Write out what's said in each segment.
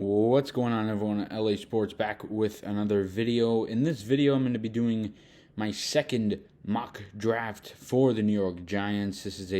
What's going on, everyone? LA Sports back with another video. In this video, I'm going to be doing my second mock draft for the New York Giants. This is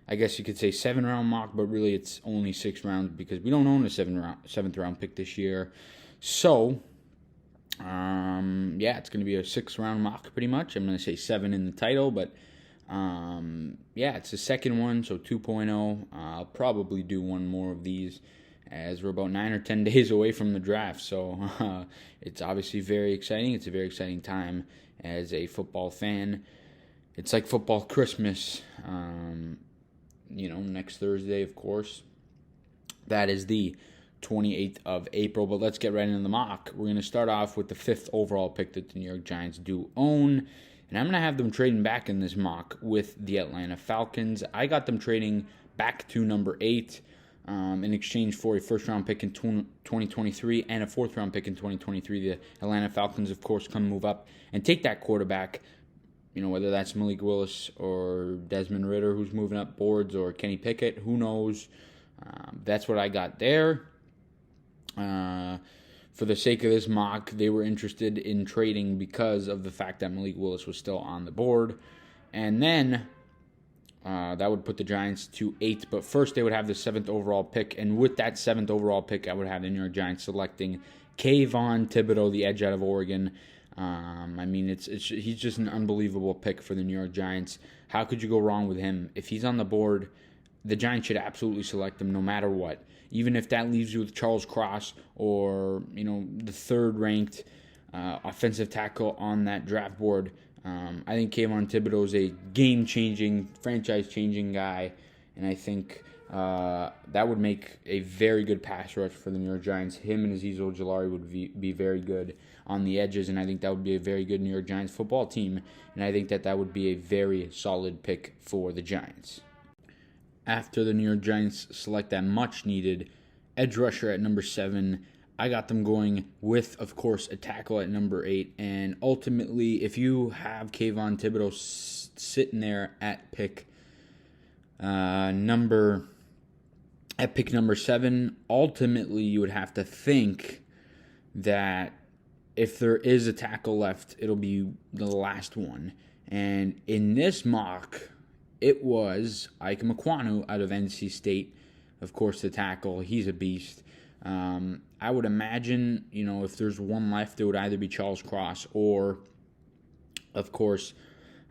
I guess you could say 7-round mock, but really it's only 6 rounds because we don't own a 7th round pick this year. So, yeah, it's going to be a 6-round mock pretty much. I'm going to say 7 in the title, but yeah, it's the second one, so 2.0. I'll probably do one more of these, as we're about 9 or 10 days away from the draft. So it's obviously very exciting. It's a very exciting time as a football fan. It's like football Christmas, next Thursday, of course. That is the 28th of April. But let's get right into the mock. We're going to start off with the 5th overall pick that the New York Giants do own. And I'm going to have them trading back in this mock with the Atlanta Falcons. I got them trading back to number 8. In exchange for a first-round pick in 2023 and a fourth-round pick in 2023. The Atlanta Falcons, of course, move up and take that quarterback, whether that's Malik Willis or Desmond Ridder, who's moving up boards, or Kenny Pickett, who knows. That's what I got there. For the sake of this mock, they were interested in trading because of the fact that Malik Willis was still on the board. And then that would put the Giants to 8, but first they would have the 7th overall pick, and with that 7th overall pick, I would have the New York Giants selecting Kayvon Thibodeaux, the edge out of Oregon. He's just an unbelievable pick for the New York Giants. How could you go wrong with him? If he's on the board, the Giants should absolutely select him no matter what. Even if that leaves you with Charles Cross or, the third-ranked offensive tackle on that draft board, I think Kayvon Thibodeaux is a game-changing, franchise-changing guy, and I think that would make a very good pass rush for the New York Giants. Him and Azeez Ojulari would be very good on the edges, and I think that would be a very good New York Giants football team, and I think that would be a very solid pick for the Giants. After the New York Giants select that much-needed edge rusher at number 7, I got them going with, of course, a tackle at number 8. And ultimately, if you have Kayvon Thibodeaux sitting there at pick number 7, ultimately you would have to think that if there is a tackle left, it'll be the last one. And in this mock, it was Ike Ekwonu out of NC State. Of course, the tackle, he's a beast. I would imagine, if there's one left, it would either be Charles Cross or, of course,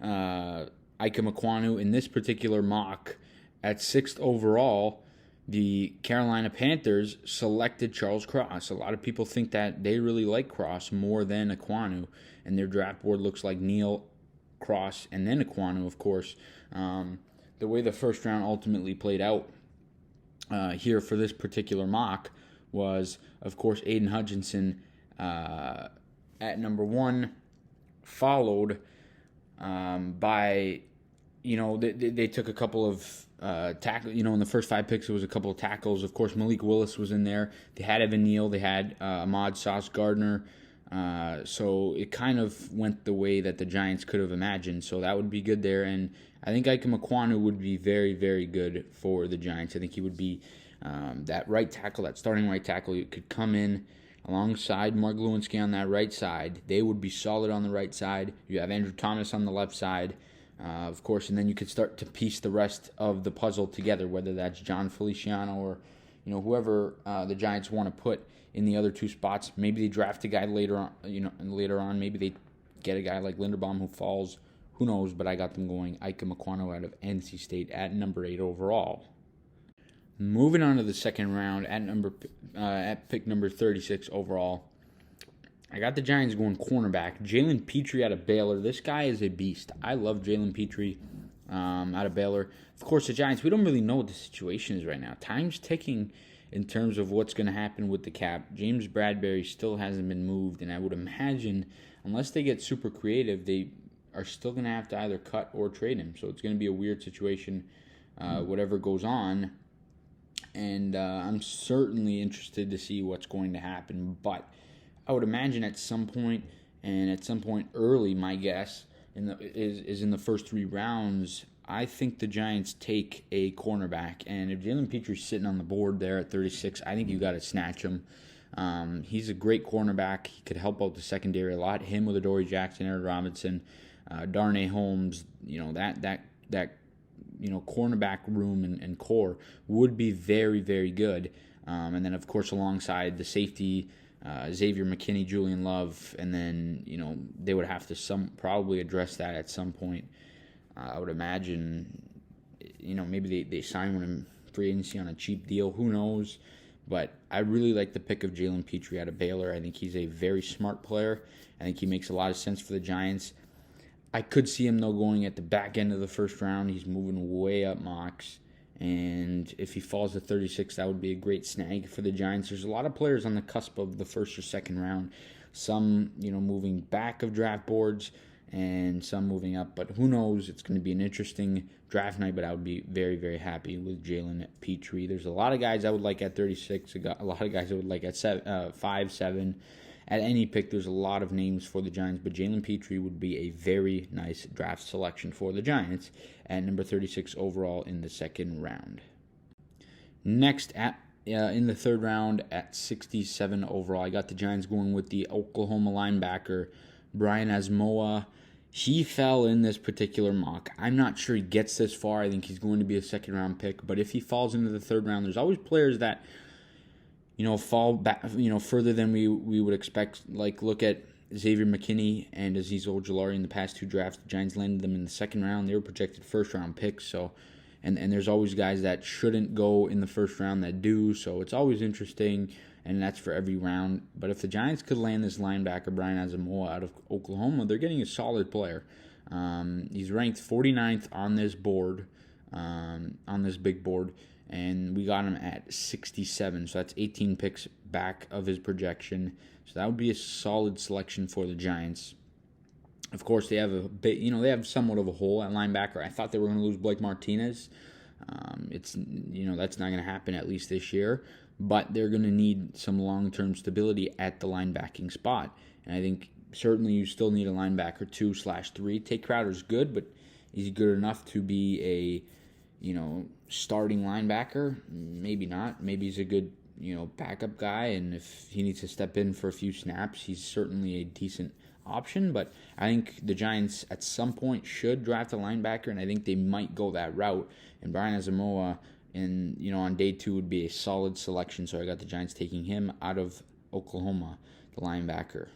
Ike Ekwonu. In this particular mock, at 6th overall, the Carolina Panthers selected Charles Cross. A lot of people think that they really like Cross more than Ekwonu, and their draft board looks like Neal, Cross, and then Ekwonu, of course. The way the first round ultimately played out here for this particular mock was, of course, Aiden Hutchinson at number 1, followed by, they took a couple of tackles. In the first 5 picks, it was a couple of tackles. Of course, Malik Willis was in there. They had Evan Neal. They had Ahmad Sauce Gardner. So it kind of went the way that the Giants could have imagined. So that would be good there. And I think Ike Ekwonu would be very, very good for the Giants. I think he would be that right tackle, that starting right tackle. You could come in alongside Mark Lewinsky on that right side. They would be solid on the right side. You have Andrew Thomas on the left side, of course, and then you could start to piece the rest of the puzzle together, whether that's John Feliciano or whoever the Giants want to put in the other 2 spots. Maybe they draft a guy later on. Maybe they get a guy like Linderbaum who falls. Who knows? But I got them going Ike Ekwonu out of NC State at number 8 overall. Moving on to the second round at pick number 36 overall, I got the Giants going cornerback Jalen Petrie out of Baylor. This guy is a beast. I love Jalen Petrie out of Baylor. Of course, the Giants, we don't really know what the situation is right now. Time's ticking in terms of what's going to happen with the cap. James Bradbury still hasn't been moved, and I would imagine, unless they get super creative, they are still going to have to either cut or trade him. So it's going to be a weird situation, whatever goes on. And I'm certainly interested to see what's going to happen. But I would imagine at some point, and at some point early, my guess is in the first 3 rounds, I think the Giants take a cornerback, and if Jalen Petre's sitting on the board there at 36, I think you got to snatch him. He's a great cornerback. He could help out the secondary a lot. Him with Adoree Jackson, Aaron Robinson, Darnay Holmes. That cornerback room and core would be very, very good. And then, of course, alongside the safety, Xavier McKinney, Julian Love, and then, they would have to probably address that at some point. I would imagine, maybe they sign one in free agency on a cheap deal. Who knows? But I really like the pick of Jalen Petre out of Baylor. I think he's a very smart player. I think he makes a lot of sense for the Giants. I could see him, though, going at the back end of the first round. He's moving way up mocks. And if he falls to 36, that would be a great snag for the Giants. There's a lot of players on the cusp of the first or second round. Some, moving back of draft boards and some moving up. But who knows? It's going to be an interesting draft night, but I would be very, very happy with Jalen Petre. There's a lot of guys I would like at 36, a lot of guys I would like at 5, 7. At any pick, there's a lot of names for the Giants, but Jalen Petre would be a very nice draft selection for the Giants at number 36 overall in the second round. Next, in the third round at 67 overall, I got the Giants going with the Oklahoma linebacker, Brian Asamoah. He fell in this particular mock. I'm not sure he gets this far. I think he's going to be a second-round pick, but if he falls into the third round, there's always players that fall back, further than we would expect. Like, look at Xavier McKinney and Azeez Ojulari in the past two drafts. The Giants landed them in the second round. They were projected first-round picks. So, and there's always guys that shouldn't go in the first round that do. So it's always interesting, and that's for every round. But if the Giants could land this linebacker, Brian Asamoah, out of Oklahoma, they're getting a solid player. He's ranked 49th on this board, on this big board. And we got him at 67, so that's 18 picks back of his projection. So that would be a solid selection for the Giants. Of course, they have they have somewhat of a hole at linebacker. I thought they were going to lose Blake Martinez. That's not going to happen at least this year. But they're going to need some long-term stability at the linebacking spot. And I think certainly you still need a linebacker 2/3. Tate Crowder's good, but is he good enough to be a starting linebacker? Maybe not. Maybe he's a good, backup guy, and if he needs to step in for a few snaps, he's certainly a decent option. But I think the Giants at some point should draft a linebacker, and I think they might go that route. And Brian Asamoah, on day 2 would be a solid selection. So I got the Giants taking him out of Oklahoma, the linebacker.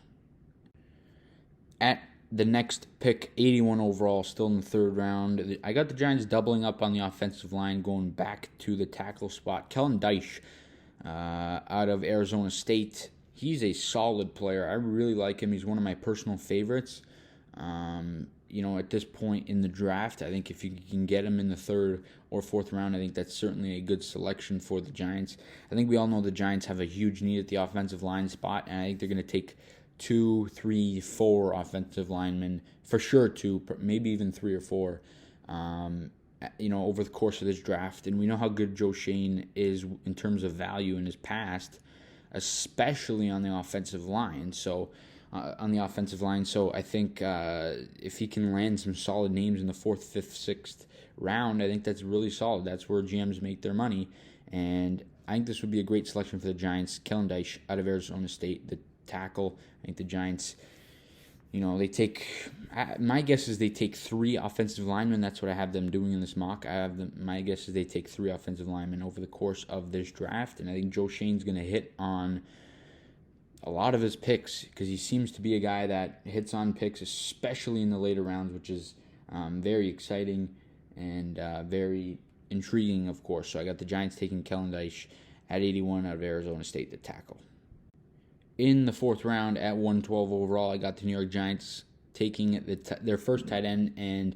At the next pick, 81 overall, still in the third round, I got the Giants doubling up on the offensive line, going back to the tackle spot. Kellen Deich out of Arizona State. He's a solid player. I really like him. He's one of my personal favorites. At this point in the draft, I think if you can get him in the third or fourth round, I think that's certainly a good selection for the Giants. I think we all know the Giants have a huge need at the offensive line spot, and I think they're going to take 2, 3, 4 offensive linemen, for sure 2, maybe even 3 or 4, over the course of this draft. And we know how good Joe Schoen is in terms of value in his past, especially on the offensive line. So I think if he can land some solid names in the 4th, 5th, 6th round, I think that's really solid. That's where GMs make their money. And I think this would be a great selection for the Giants. Kellen Deich out of Arizona State, the tackle. I think the Giants, they take, my guess is they take 3 offensive linemen. That's what I have them doing in this mock. My guess is they take 3 offensive linemen over the course of this draft, and I think Joe Schoen's going to hit on a lot of his picks because he seems to be a guy that hits on picks, especially in the later rounds, which is very exciting and very intriguing, of course. So I got the Giants taking Kellen Deich at 81 out of Arizona State, the tackle. In the 4th round at 112 overall, I got the New York Giants taking their first tight end, and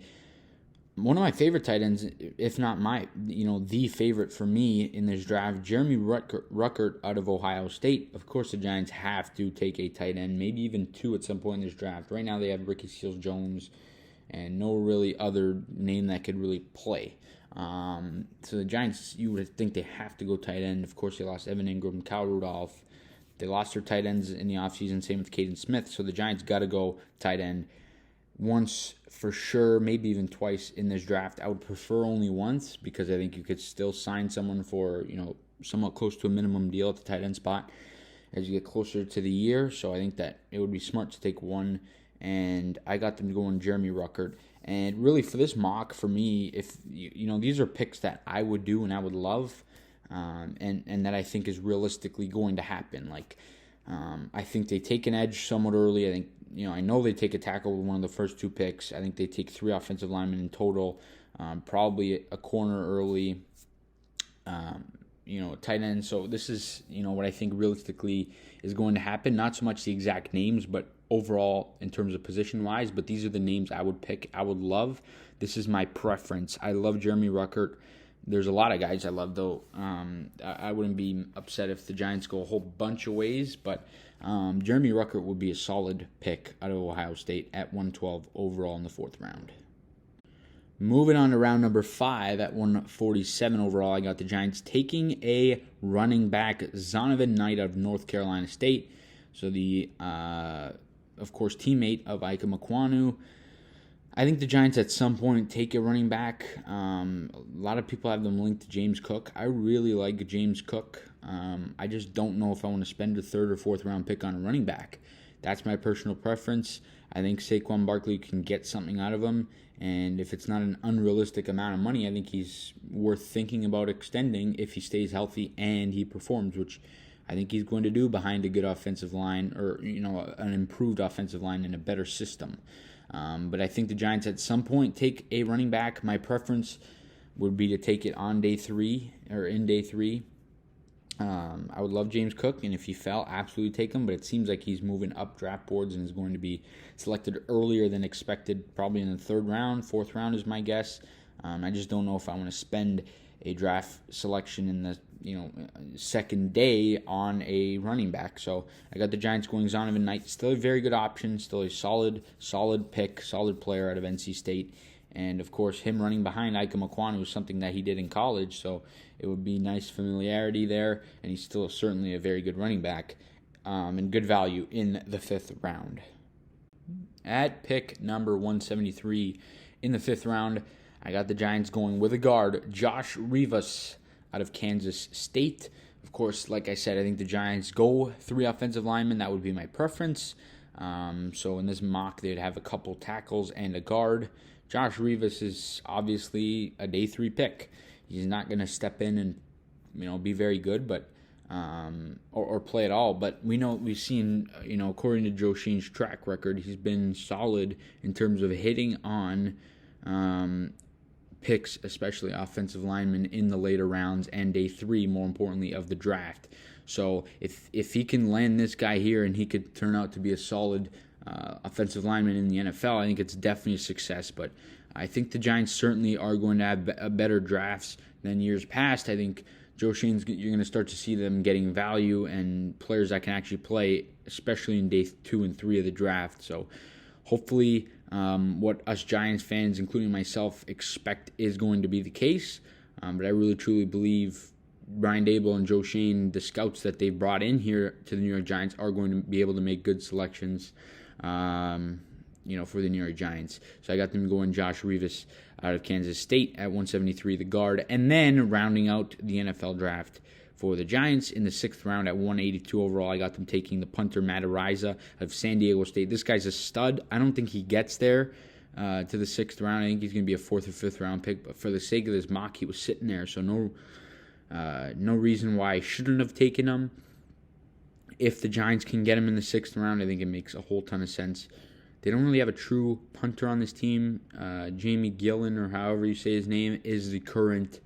one of my favorite tight ends, if not the favorite for me in this draft, Jeremy Ruckert out of Ohio State. Of course, the Giants have to take a tight end, maybe even 2 at some point in this draft. Right now, they have Ricky Seals-Jones and no really other name that could really play. So the Giants, you would think they have to go tight end. Of course, they lost Evan Ingram, Kyle Rudolph. They lost their tight ends in the offseason, same with Caden Smith. So the Giants got to go tight end. once for sure, maybe even twice in this draft. I would prefer only once because I think you could still sign someone for, somewhat close to a minimum deal at the tight end spot as you get closer to the year. So I think that it would be smart to take one, and I got them going Jeremy Ruckert. And really for this mock, for me, if these are picks that I would do and I would love, and that I think is realistically going to happen. Like, I think they take an edge somewhat early. I think, I know they take a tackle with one of the first two picks. I think they take 3 offensive linemen in total, probably a corner early, tight end. So this is, what I think realistically is going to happen. Not so much the exact names, but overall in terms of position-wise. But these are the names I would pick. I would love. This is my preference. I love Jeremy Ruckert. There's a lot of guys I love, though. I wouldn't be upset if the Giants go a whole bunch of ways, but Jeremy Ruckert would be a solid pick out of Ohio State at 112 overall in the 4th round. Moving on to round number 5 at 147 overall, I got the Giants taking a running back, Zonovan Knight of North Carolina State. So the, of course, teammate of Ike Ekwonu. I think the Giants at some point take a running back. A lot of people have them linked to James Cook. I really like James Cook. I just don't know if I want to spend a 3rd or 4th round pick on a running back. That's my personal preference. I think Saquon Barkley can get something out of him. And if it's not an unrealistic amount of money, I think he's worth thinking about extending if he stays healthy and he performs, which I think he's going to do behind a good offensive line or, an improved offensive line and a better system. But I think the Giants at some point take a running back. My preference would be to take it on day 3 or in day 3. I would love James Cook, and if he fell, absolutely take him. But it seems like he's moving up draft boards and is going to be selected earlier than expected, probably in the 3rd round, 4th round is my guess. I just don't know if I want to spend a draft selection in the 2nd day on a running back. So I got the Giants going Zonovan Knight, still a very good option, still a solid pick, solid player out of NC State. And, of course, him running behind Ike Ekwonu is something that he did in college, so it would be nice familiarity there, and he's still certainly a very good running back and good value in the 5th round. At pick number 173 in the 5th round, I got the Giants going with a guard, Josh Rivas out of Kansas State. Of course, like I said, I think the Giants go 3 offensive linemen. That would be my preference. So in this mock, they'd have a couple tackles and a guard. Josh Rivas is obviously a day 3 pick. He's not going to step in and be very good, but or play at all. But we've seen according to Joe Sheen's track record, he's been solid in terms of hitting on picks, especially offensive linemen in the later rounds and day 3, more importantly, of the draft. So if he can land this guy here and he could turn out to be a solid offensive lineman in the NFL, I think it's definitely a success. But I think the Giants certainly are going to have better drafts than years past. I think Joe Shane's, you're going to start to see them getting value and players that can actually play, especially in day 2 and 3 of the draft. So hopefully what us Giants fans, including myself, expect is going to be the case. But I really, truly believe Brian Daboll and Joe Shane, the scouts that they've brought in here to the New York Giants, are going to be able to make good selections, for the New York Giants. So I got them going Josh Rivas out of Kansas State at 173, the guard. And then rounding out the NFL draft for the Giants in the 6th round at 182 overall, I got them taking the punter Matt Araiza of San Diego State. This guy's a stud. I don't think he gets there to the 6th round. I think he's going to be a 4th or 5th round pick. But for the sake of this mock, he was sitting there. So no reason why I shouldn't have taken him. If the Giants can get him in the 6th round, I think it makes a whole ton of sense. They don't really have a true punter on this team. Jamie Gillen, or however you say his name, is the current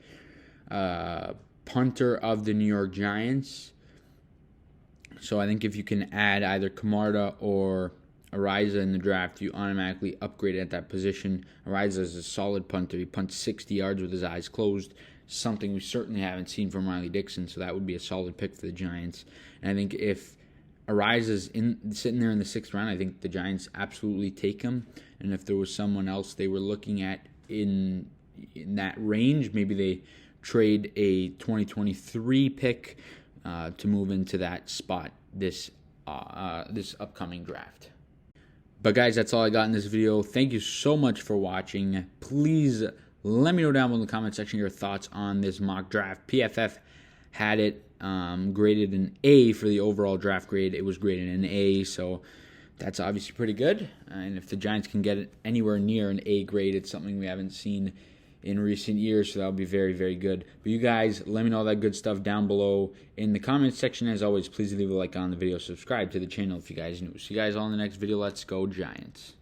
punter of the New York Giants. So I think if you can add either Camarda or Araiza in the draft, you automatically upgrade at that position. Araiza is a solid punter. He punts 60 yards with his eyes closed, something we certainly haven't seen from Riley Dixon, so that would be a solid pick for the Giants. And I think if Araiza's sitting there in the 6th round, I think the Giants absolutely take him. And if there was someone else they were looking at in that range, maybe they trade a 2023 pick to move into that spot this upcoming draft. But guys, that's all I got in this video. Thank you so much for watching. Please let me know down below in the comment section your thoughts on this mock draft. PFF had it graded an A for the overall draft grade. It was graded an A, so that's obviously pretty good. And if the Giants can get it anywhere near an A grade, it's something we haven't seen in recent years, so that'll be very, very good. But you guys, let me know all that good stuff down below in the comments section. As always, please leave a like on the video, subscribe to the channel if you guys are new. See you guys all in the next video. Let's go Giants.